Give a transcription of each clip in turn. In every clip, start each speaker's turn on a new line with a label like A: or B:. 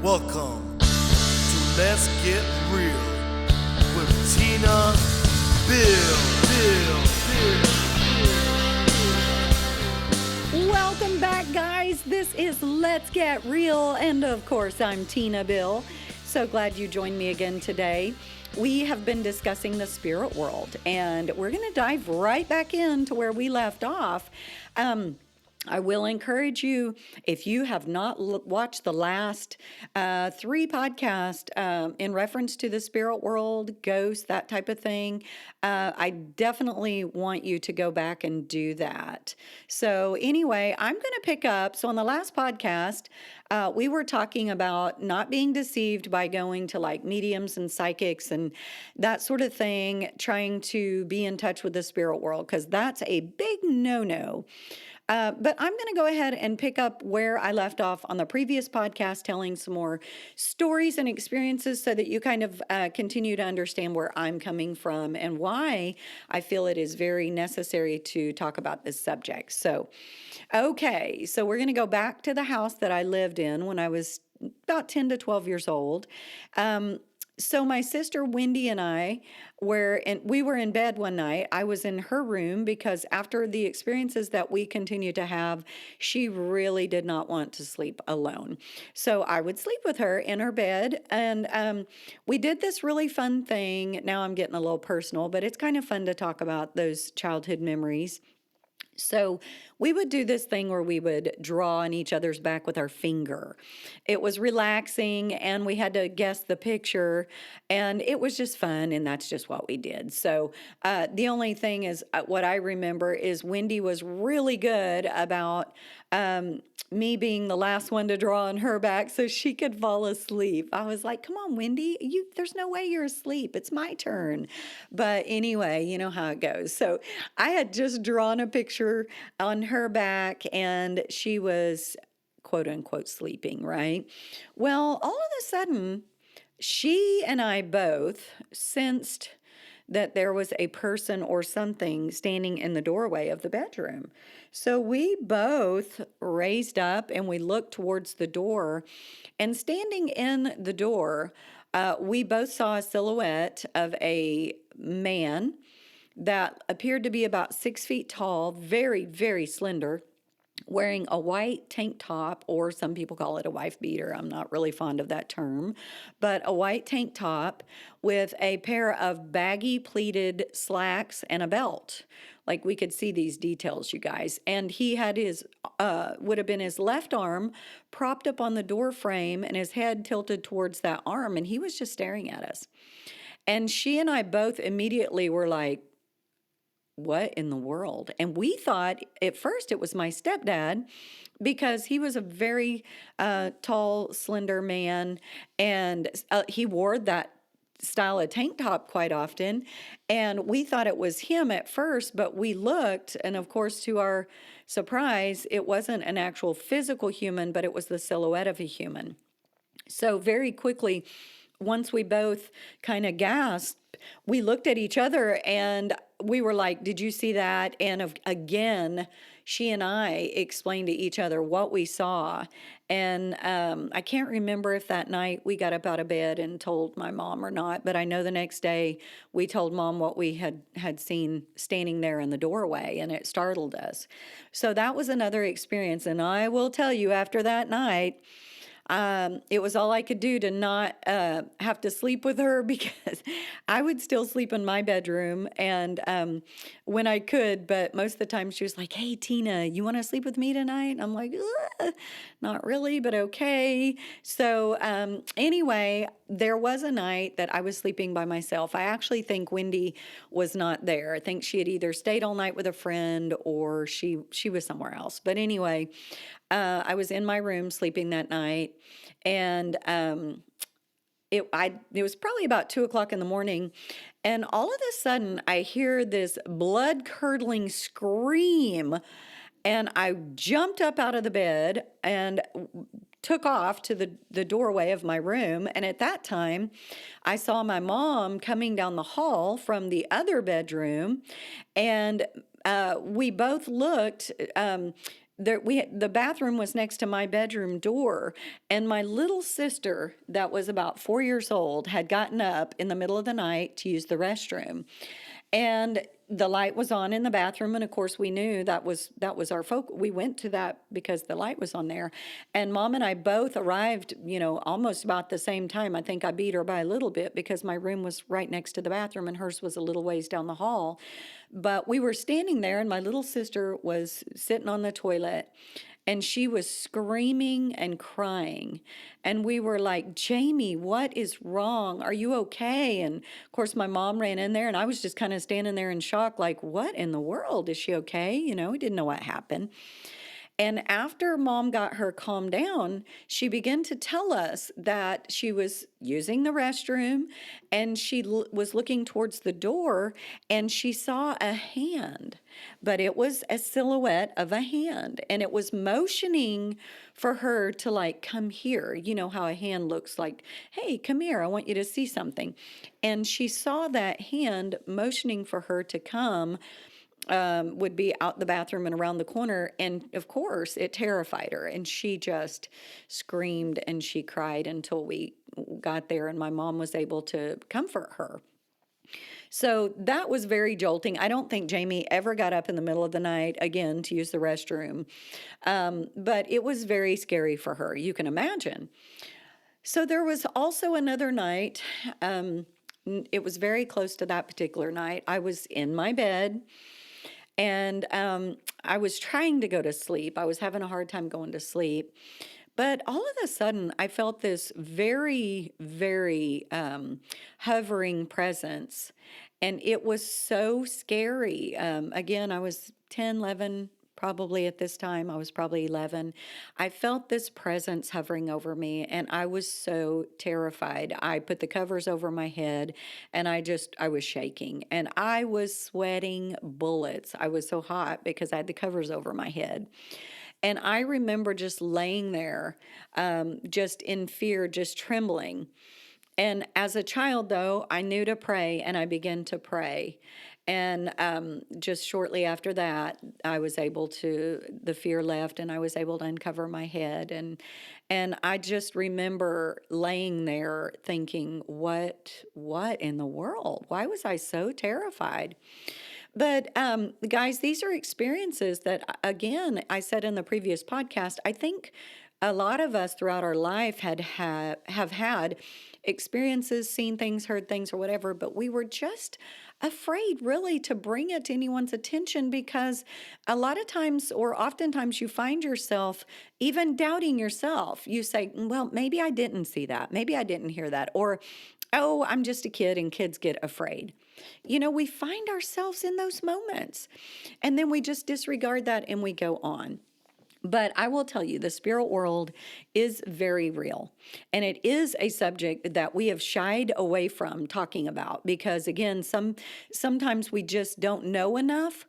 A: Welcome to Let's Get Real with Tina, Bill.
B: Welcome back, guys. This is Let's Get Real, and of course, I'm Tina Bill. So glad you joined me again today. We have been discussing the spirit world, and we're going to dive right back into where we left off. I will encourage you, if you have not watched the last 3 podcasts in reference to the spirit world, ghosts, that type of thing, I definitely want you to go back and do that. So anyway, I'm going to pick up. So on the last podcast, we were talking about not being deceived by going to like mediums and psychics and that sort of thing, trying to be in touch with the spirit world, because that's a big no-no. But I'm going to go ahead and pick up where I left off on the previous podcast, telling some more stories and experiences so that you kind of continue to understand where I'm coming from and why I feel it is very necessary to talk about this subject. So, okay, so we're going to go back to the house that I lived in when I was about 10 to 12 years old. So my sister Wendy and I we were in bed one night. I was in her room because after the experiences that we continued to have, she really did not want to sleep alone. So I would sleep with her in her bed, and we did this really fun thing. Now I'm getting a little personal, but it's kind of fun to talk about those childhood memories. So we would do this thing where we would draw on each other's back with our finger. It was relaxing, and we had to guess the picture, and it was just fun, and that's just what we did. So the only thing is, what I remember is Wendy was really good about me being the last one to draw on her back so she could fall asleep. I was like, come on, Wendy, there's no way you're asleep. It's my turn. But anyway, you know how it goes. So I had just drawn a picture on her back, and she was quote unquote sleeping, right? Well, all of a sudden, she and I both sensed that there was a person or something standing in the doorway of the bedroom. So we both raised up and we looked towards the door, and standing in the door, we both saw a silhouette of a man that appeared to be about 6 feet tall, very, very slender, wearing a white tank top, or some people call it a wife beater. I'm not really fond of that term, but a white tank top with a pair of baggy pleated slacks and a belt. Like, we could see these details, you guys. And he had would have been his left arm propped up on the door frame and his head tilted towards that arm. And he was just staring at us. And she and I both immediately were like, what in the world? And we thought at first it was my stepdad, because he was a very tall, slender man, and he wore that style of tank top quite often. And we thought it was him at first, but we looked, and of course, to our surprise, it wasn't an actual physical human, but it was the silhouette of a human. So very quickly, once we both kind of gasped, we looked at each other and we were like, did you see that? And again, she and I explained to each other what we saw. And I can't remember if that night we got up out of bed and told my mom or not, but I know the next day we told Mom what we had seen standing there in the doorway, and it startled us. So that was another experience. And I will tell you, after that night, it was all I could do to not have to sleep with her, because I would still sleep in my bedroom and when I could, but most of the time she was like, hey, Tina, you want to sleep with me tonight? I'm like, not really, but okay. So anyway, there was a night that I was sleeping by myself. I actually think Wendy was not there. I think she had either stayed all night with a friend or she was somewhere else. But anyway, I was in my room sleeping that night, and it was probably about 2 o'clock in the morning, and all of a sudden I hear this blood curdling scream, and I jumped up out of the bed and took off to the doorway of my room. And at that time, I saw my mom coming down the hall from the other bedroom, and we both looked. the bathroom was next to my bedroom door, and my little sister that was about 4 years old had gotten up in the middle of the night to use the restroom, and the light was on in the bathroom, and of course we knew that was our focus. We went to that because the light was on there, and Mom and I both arrived, almost about the same time. I think I beat her by a little bit because my room was right next to the bathroom and hers was a little ways down the hall. But we were standing there, and my little sister was sitting on the toilet, and she was screaming and crying. And we were like, Jamie, what is wrong? Are you okay? And of course, my mom ran in there, and I was just kind of standing there in shock, like, what in the world? Is she okay? We didn't know what happened. And after Mom got her calmed down, she began to tell us that she was using the restroom, and she was looking towards the door, and she saw a hand, but it was a silhouette of a hand, and it was motioning for her to, like, come here. You know how a hand looks like, hey, come here, I want you to see something. And she saw that hand motioning for her to come, would be out the bathroom and around the corner. And of course, it terrified her. And she just screamed and she cried until we got there and my mom was able to comfort her. So that was very jolting. I don't think Jamie ever got up in the middle of the night again to use the restroom. But it was very scary for her, you can imagine. So there was also another night. It was very close to that particular night. I was in my bed. And I was trying to go to sleep. I was having a hard time going to sleep. But all of a sudden, I felt this very, very hovering presence. And it was so scary. Again, I was 10, 11, probably at this time. I was probably 11. I felt this presence hovering over me, and I was so terrified. I put the covers over my head, and I was shaking, and I was sweating bullets. I was so hot because I had the covers over my head. And I remember just laying there, just in fear, just trembling. And as a child, though, I knew to pray, and I began to pray. And just shortly after that, the fear left, and I was able to uncover my head. And I just remember laying there thinking, what in the world? Why was I so terrified? But guys, these are experiences that, again, I said in the previous podcast, I think a lot of us throughout our life have had experiences, seen things, heard things, or whatever, but we were just afraid really to bring it to anyone's attention because a lot of times or oftentimes you find yourself even doubting yourself. You say, well, maybe I didn't see that. Maybe I didn't hear that. Or, oh, I'm just a kid, and kids get afraid. We find ourselves in those moments, and then we just disregard that and we go on. But I will tell you, the spirit world is very real. And it is a subject that we have shied away from talking about because, again, sometimes we just don't know enough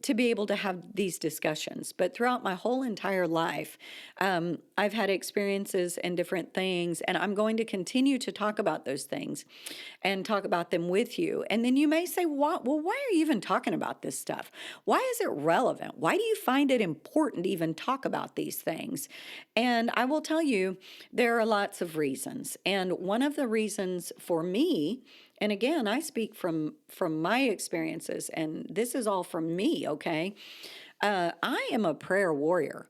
B: to be able to have these discussions. But throughout my whole entire life, I've had experiences and different things, and I'm going to continue to talk about those things and talk about them with you. And then you may say, well, why are you even talking about this stuff? Why is it relevant? Why do you find it important to even talk about these things? And I will tell you, there are lots of reasons. And one of the reasons for me, and again, I speak from my experiences, and this is all from me, okay? I am a prayer warrior.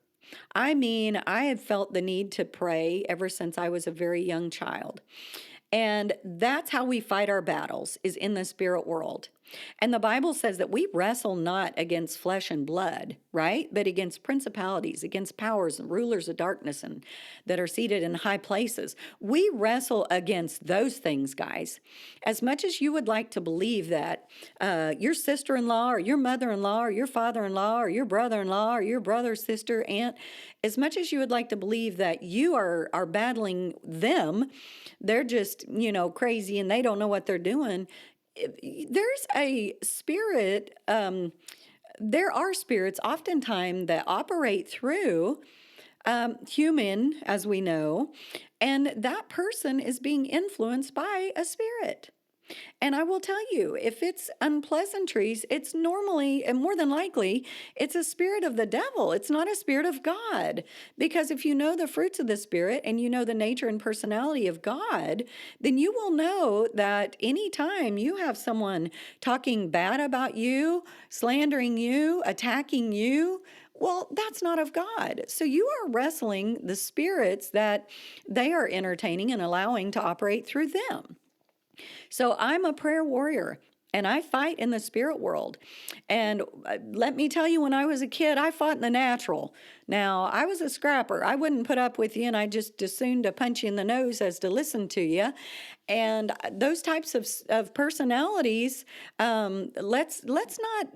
B: I mean, I have felt the need to pray ever since I was a very young child. And that's how we fight our battles, is in the spirit world. And the Bible says that we wrestle not against flesh and blood, right? But against principalities, against powers and rulers of darkness and that are seated in high places. We wrestle against those things, guys. As much as you would like to believe that your sister-in-law or your mother-in-law or your father-in-law or your brother-in-law or your brother, sister, aunt, as much as you would like to believe that you are battling them, they're just, crazy and they don't know what they're doing. There's a spirit, there are spirits oftentimes that operate through human, as we know, and that person is being influenced by a spirit. And I will tell you, if it's unpleasantries, it's normally and more than likely, it's a spirit of the devil. It's not a spirit of God. Because if you know the fruits of the Spirit and you know the nature and personality of God, then you will know that anytime you have someone talking bad about you, slandering you, attacking you, well, that's not of God. So you are wrestling the spirits that they are entertaining and allowing to operate through them. So I'm a prayer warrior and I fight in the spirit world. And let me tell you, when I was a kid, I fought in the natural. Now, I was a scrapper. I wouldn't put up with you, and I just as soon to punch you in the nose as to listen to you. And those types of personalities, let's not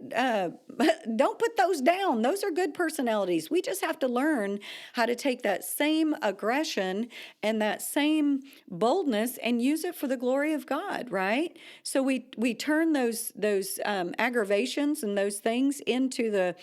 B: don't put those down. Those are good personalities. We just have to learn how to take that same aggression and that same boldness and use it for the glory of God, right? So we turn those aggravations and those things into the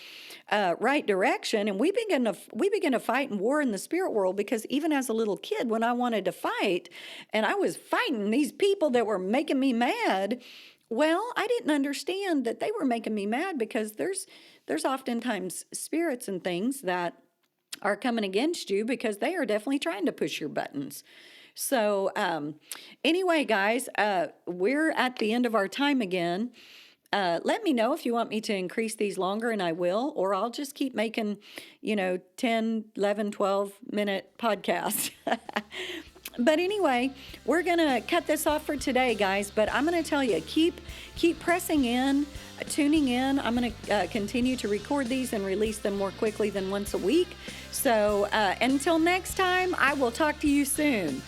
B: right direction, and we begin to fight and war in the spirit world. Because even as a little kid, when I wanted to fight, and I was fighting these people that were making me mad, well, I didn't understand that they were making me mad, because there's oftentimes spirits and things that are coming against you because they are definitely trying to push your buttons. So anyway, guys, we're at the end of our time again. Let me know if you want me to increase these longer, and I will, or I'll just keep making, 10, 11, 12-minute podcasts. But anyway, we're going to cut this off for today, guys. But I'm going to tell you, keep pressing in, tuning in. I'm going to continue to record these and release them more quickly than once a week. So until next time, I will talk to you soon.